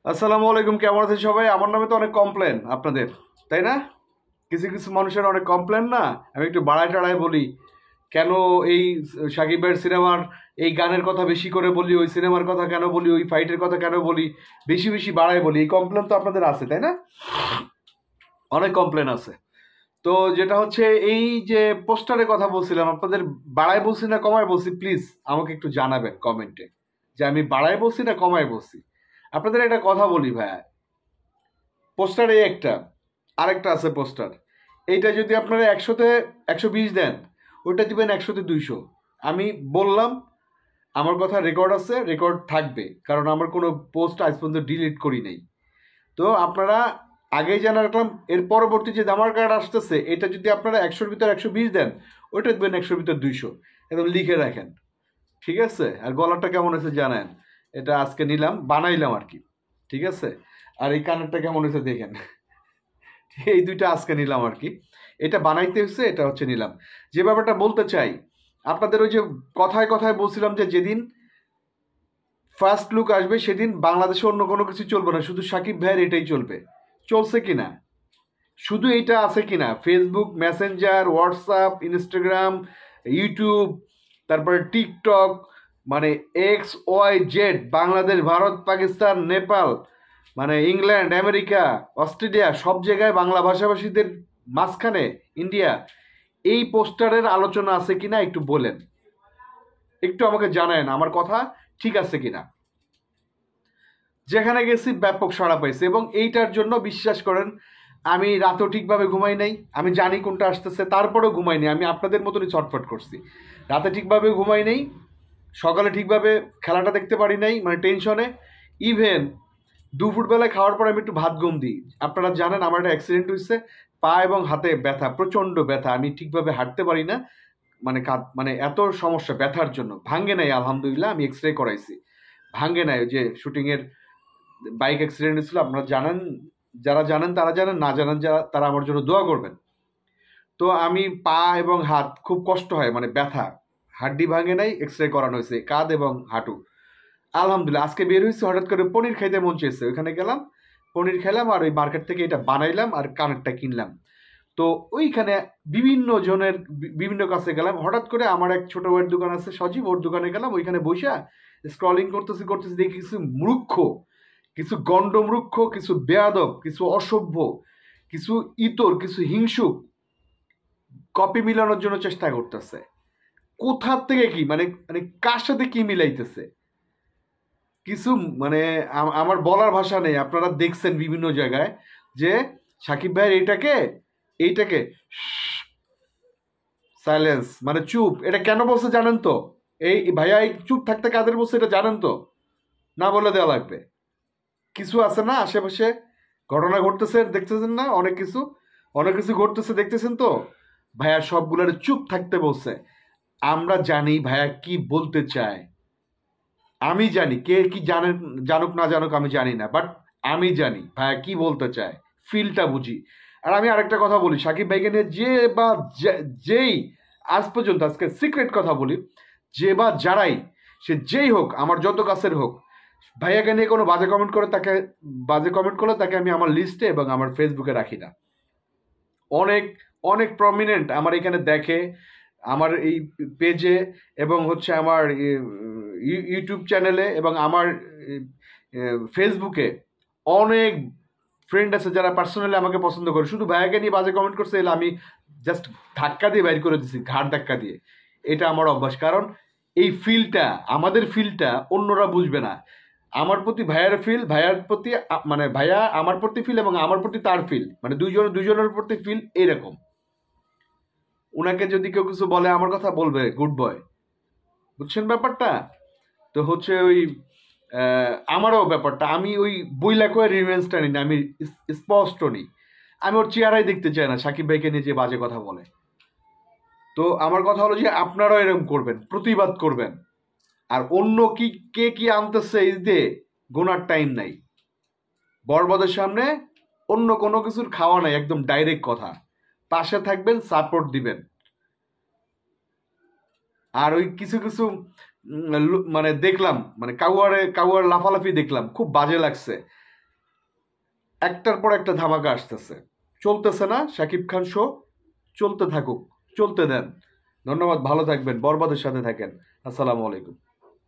আসসালামু আলাইকুম, কেমন আছেন সবাই? আমার নামে তো অনেক কমপ্লেন আপনাদের, তাই না? কিছু কিছু মানুষের অনেক কমপ্লেন না। আমি একটু বাড়ায় টাড়ায় বলি কেন? এই সাকিব ভাইয়ের সিনেমার এই গানের কথা বেশি করে বলি, ওই সিনেমার কথা কেন বলি, ওই ফাইটের কথা কেন বলি, বেশি বেশি বাড়ায় বলি। এই কমপ্লেন তো আপনাদের আছে, তাই না? অনেক কমপ্লেন আছে। তো যেটা হচ্ছে, এই যে পোস্টারের কথা বলছিলাম, আপনাদের বাড়ায় বলছি না কমায় বলছি, প্লিজ আমাকে একটু জানাবেন কমেন্টে যে আমি বাড়ায় বলছি না কমায় বলছি। আপনাদের একটা কথা বলি ভাইয়া, পোস্টার এই একটা, আরেকটা আছে পোস্টার। এইটা যদি আপনারা 100-তে 120 দেন, ওইটা দিবেন 100-তে 200। আমি বললাম, আমার কথা রেকর্ড আছে, রেকর্ড থাকবে, কারণ আমার কোনো পোস্ট আজ পর্যন্ত ডিলিট করি নাই। তো আপনারা আগেই জানা রাখলাম, এর পরবর্তী যে দামার কার্ড আসতেছে, এটা যদি আপনারা 100-র ভিতর 120 দেন, ওইটা দিবেন 100-র ভিতর 200। একদম লিখে রাখেন, ঠিক আছে? আর গলাটা কেমন হয়েছে জানেন? এটা আজকে নিলাম, বানাইলাম আর কি, ঠিক আছে? আর এই কানেরটা কেমন হয়েছে দেখেন। এই দুইটা আজকে নিলাম আর কি। এটা বানাইতে হচ্ছে, এটা হচ্ছে নিলাম। যে ব্যাপারটা বলতে চাই, আপনাদের ওই যে কথায় কথায় বলছিলাম যে যেদিন ফার্স্ট লুক আসবে সেদিন বাংলাদেশে অন্য কোনো কিছু চলবে না, শুধু সাকিব ভাইয়ের এটাই চলবে। চলছে কিনা, শুধু এইটা আছে কিনা, Facebook, Messenger, WhatsApp, Instagram, YouTube, তারপরে টিকটক, মানে XYZ, বাংলাদেশ, ভারত, পাকিস্তান, নেপাল, মানে ইংল্যান্ড, আমেরিকা, অস্ট্রেলিয়া, সব জায়গায় বাংলা ভাষাভাষীদের মাঝখানে ইন্ডিয়া, এই পোস্টারের আলোচনা আছে কিনা একটু বলেন, একটু আমাকে জানায়েন আমার কথা ঠিক আছে কিনা। যেখানে গেছি ব্যাপক সাড়া পাইছে, এবং এইটার জন্য বিশ্বাস করেন আমি রাতেও ঠিকভাবে ঘুমাই নাই। আমি জানি কোনটা আসতেছে, তারপরেও ঘুমাই নাই। আমি আপনাদের মতনই ছটফট করছি, রাতে ঠিকভাবে ঘুমাই নাই, সকালে ঠিকভাবে খেলাটা দেখতে পারি নাই, মানে টেনশনে। ইভেন দুপুরবেলায় খাওয়ার পর আমি একটু ভাত ঘুম দিই। আপনারা জানেন আমার একটা অ্যাক্সিডেন্ট হয়েছে, পা এবং হাতে ব্যথা, প্রচণ্ড ব্যথা, আমি ঠিকভাবে হাঁটতে পারি না। মানে মানে এত সমস্যা ব্যথার জন্য। ভাঙ্গে নাই আলহামদুলিল্লাহ, আমি এক্স রে করাইছি, ভাঙ্গে নাই। ওই যে শুটিংয়ের বাইক অ্যাক্সিডেন্ট হয়েছিল, আপনারা জানেন, যারা জানেন তারা জানেন, না জানেন যারা তারা আমার জন্য দোয়া করবেন। তো আমি পা এবং হাত খুব কষ্ট হয়, মানে ব্যথা, হাড্ডি ভাঙে নাই, এক্স রে করানো হয়েছে কাঁধ এবং হাঁটু। আলহামদুলিল্লাহ আজকে বের হয়েছি, হঠাৎ করে পনির খাইতে মন চেয়েছে, ওইখানে গেলাম, পনির খেলাম, আর ওই মার্কেট থেকে এটা বানাইলাম আর কানেরটা কিনলাম। তো ওইখানে বিভিন্ন জনের বিভিন্ন কাছে গেলাম, হঠাৎ করে আমার এক ছোট ভাইয়ের দোকান আছে সজীব, ওর দোকানে গেলাম, ওইখানে বসে স্ক্রলিং করতেছি করতেছি, দেখি কিছু মূর্খ, কিছু গণ্ডমূর্খ, কিছু বেয়াদব, কিছু অসভ্য, কিছু ইতর, কিছু হিংসুক কপি মিলানোর জন্য চেষ্টা করতেছে। কোথা থেকে কি, মানে মানে কার সাথে কি মিলাইতেছে কিছু, মানে আমার বলার ভাষা নেই। আপনারা দেখছেন বিভিন্ন জায়গায় যে সাকিব ভাইয়ের এইটাকে এইটাকে সাইলেন্স, মানে চুপ, এটা কেন বলছে জানেন তো? এই ভাইয়া এই চুপ থাকতে কাদের বলছে এটা জানেন তো? না বলে দেওয়া লাগবে। কিছু আছে না আশেপাশে, ঘটনা ঘটতেছে দেখতেছেন না, অনেক কিছু, অনেক কিছু ঘটতেছে দেখতেছেন তো। ভাইয়া সবগুলোর চুপ থাকতে বলছে। আমরা জানি ভাইয়া কি বলতে চায়, আমি জানি কে কি জানেন, জানুক না জানুক আমি জানি না, বাট আমি জানি ভাইয়া কি বলতে চায়, ফিলটা বুঝি। আর আমি আরেকটা কথা বলি, সাকিব ভাইকে নিয়ে যে বা যেই আজ পর্যন্ত, আজকে সিক্রেট কথা বলি, যে বা যারাই, সে যেই হোক, আমার যত কাছের হোক, ভাইয়াকে নিয়ে কোনো বাজে কমেন্ট করে তাকে, বাজে কমেন্ট করলে তাকে আমি আমার লিস্টে এবং আমার ফেসবুকে রাখি না। অনেক অনেক প্রমিনেন্ট আমার এখানে দেখে, আমার এই পেজে, এবং হচ্ছে আমার ইউটিউব চ্যানেলে, এবং আমার ফেসবুকে অনেক ফ্রেন্ড আছে যারা পার্সোনালি আমাকে পছন্দ করে, শুধু ভাইয়াকে নিয়ে বাজে কমেন্ট করছে, এলে আমি জাস্ট ধাক্কা দিয়ে বাইর করে দিছি, ঘাড় ধাক্কা দিয়ে। এটা আমার অভ্যাস, কারণ এই ফিলটা, আমাদের ফিলটা অন্যরা বুঝবে না। আমার প্রতি ভাইয়ার ফিল, ভাইয়ার প্রতি মানে ভাইয়া আমার প্রতি ফিল, এবং আমার প্রতি তার ফিল, মানে দুইজনের প্রতি ফিল এইরকম। উনাকে যদি কেউ কিছু বলে আমার কথা বলবে গুড বয়, বুঝছেন ব্যাপারটা? তো হচ্ছে ওই আমারও ব্যাপারটা, আমি ওই বইলা কয়ে রিভেঞ্জটা নিই না, আমি স্পষ্ট নিই। আমি ওর চেহারাই দেখতে চাই না সাকিব ভাইকে নিয়ে যে বাজে কথা বলে। তো আমার কথা হলো যে আপনারাও এরকম করবেন, প্রতিবাদ করবেন। আর অন্য কি কে কি আনতেছে এই দিয়ে গোনার টাইম নাই। বরবাদের সামনে অন্য কোনো কিছুর খাওয়া নাই, একদম ডাইরেক্ট কথা। পাশে থাকবেন, সাপোর্ট দিবেন। আর ওই কিছু কিছু মানে দেখলাম, মানে কাউয়ার লাফালাফি দেখলাম, খুব বাজে লাগছে। একটার পর একটা ধামাকা আসতেছে, চলতেছে না শাকিব খান শো? চলতে থাকুক, চলতে দেন। ধন্যবাদ, ভালো থাকবেন, বরবাদের সাথে থাকেন। আসসালামু আলাইকুম।